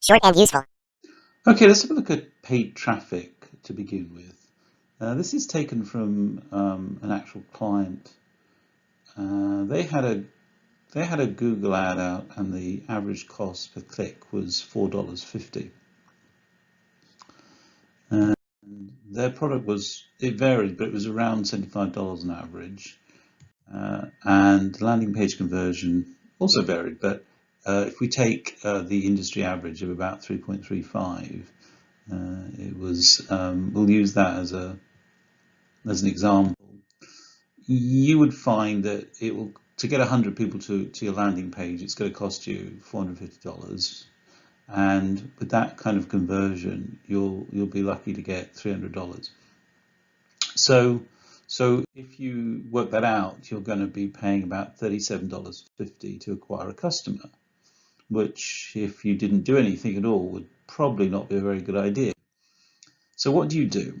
short and useful. Okay, let's have a look at paid traffic to begin with. This is taken from an actual client. They had a Google ad out, and the average cost per click was $4.50. And their product it varied, but it was around $75 on average. And landing page conversion also varied, but if we take the industry average of about 3.35, it was. We'll use that as an example. You would find that to get 100 people to your landing page, it's going to cost you $450, and with that kind of conversion, you'll be lucky to get $300. So if you work that out, you're going to be paying about $37.50 to acquire a customer, which, if you didn't do anything at all, would probably not be a very good idea. So what do?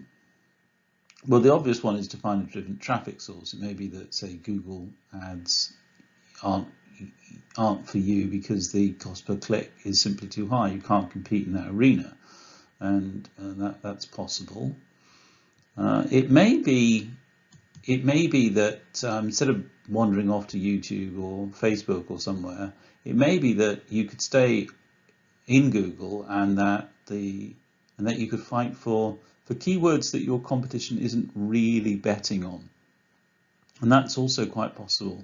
Well, the obvious one is to find a different traffic source. It may be that, say, Google ads aren't for you because the cost per click is simply too high. You can't compete in that arena, and that's possible. It may be that instead of wandering off to YouTube or Facebook or somewhere, it may be that you could stay in Google, and that you could fight for keywords that your competition isn't really betting on, and that's also quite possible.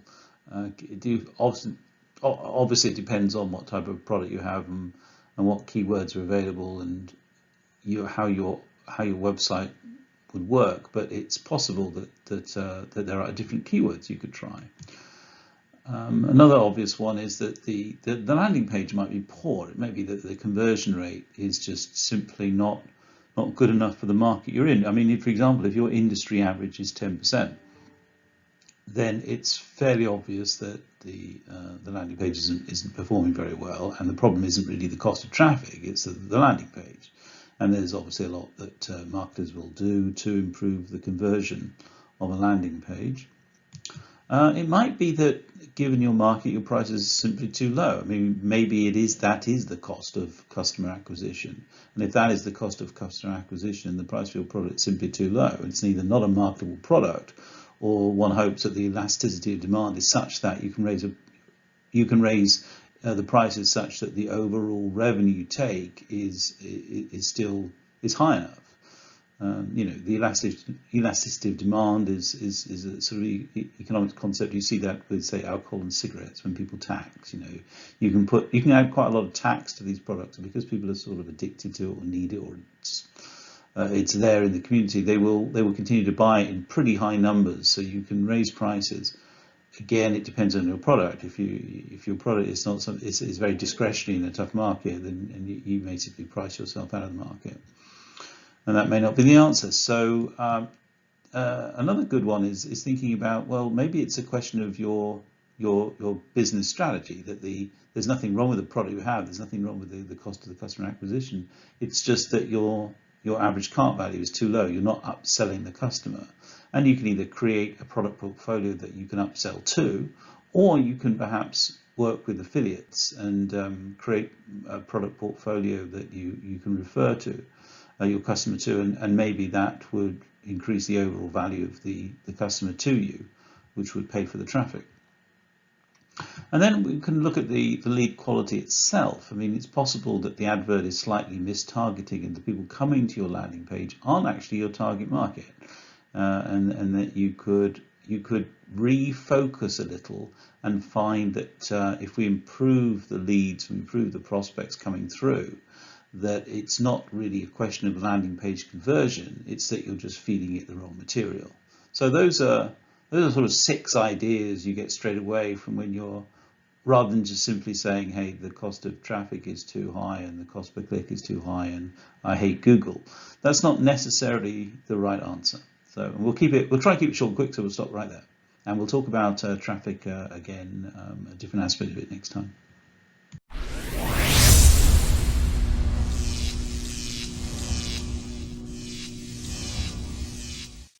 Obviously, it depends on what type of product you have and what keywords are available, and how your website would work. But it's possible that there are different keywords you could try. Another obvious one is that the landing page might be poor. It may be that the conversion rate is just simply not good enough for the market you're in. I mean, for example, if your industry average is 10%, then it's fairly obvious that the landing page isn't performing very well, and the problem isn't really the cost of traffic, it's the landing page. And there's obviously a lot that marketers will do to improve the conversion of a landing page. It might be that, given your market, your price is simply too low. I mean, maybe that is the cost of customer acquisition. And if that is the cost of customer acquisition, the price for your product is simply too low. It's either not a marketable product, or one hopes that the elasticity of demand is such that you can raise the prices such that the overall revenue you take is high enough. The elasticity of demand is a sort of economic concept. You see that with, say, alcohol and cigarettes. When people tax, you can add quite a lot of tax to these products, and because people are sort of addicted to it or need it, or it's there in the community, they will continue to buy it in pretty high numbers. So you can raise prices. Again, it depends on your product. If your product is not is very discretionary in a tough market, then you may simply price yourself out of the market, and that may not be the answer. So another good one is thinking about, well, maybe it's a question of your business strategy, that there's nothing wrong with the product you have, there's nothing wrong with the cost of the customer acquisition. It's just that your average cart value is too low. You're not upselling the customer, and you can either create a product portfolio that you can upsell to, or you can perhaps work with affiliates and create a product portfolio that you can refer to your customer to, and maybe that would increase the overall value of the customer to you, which would pay for the traffic. And then we can look at the lead quality itself. I mean, it's possible that the advert is slightly mistargeting, and the people coming to your landing page aren't actually your target market, and that you could refocus a little and find that if we improve the leads, we improve the prospects coming through, that it's not really a question of landing page conversion, it's that you're just feeding it the wrong material. So those are sort of 6 ideas you get straight away from when you're, rather than just simply saying, hey, the cost of traffic is too high and the cost per click is too high and I hate Google. That's not necessarily the right answer. So we'll try and keep it short and quick, so we'll stop right there. And we'll talk about traffic again, a different aspect of it next time.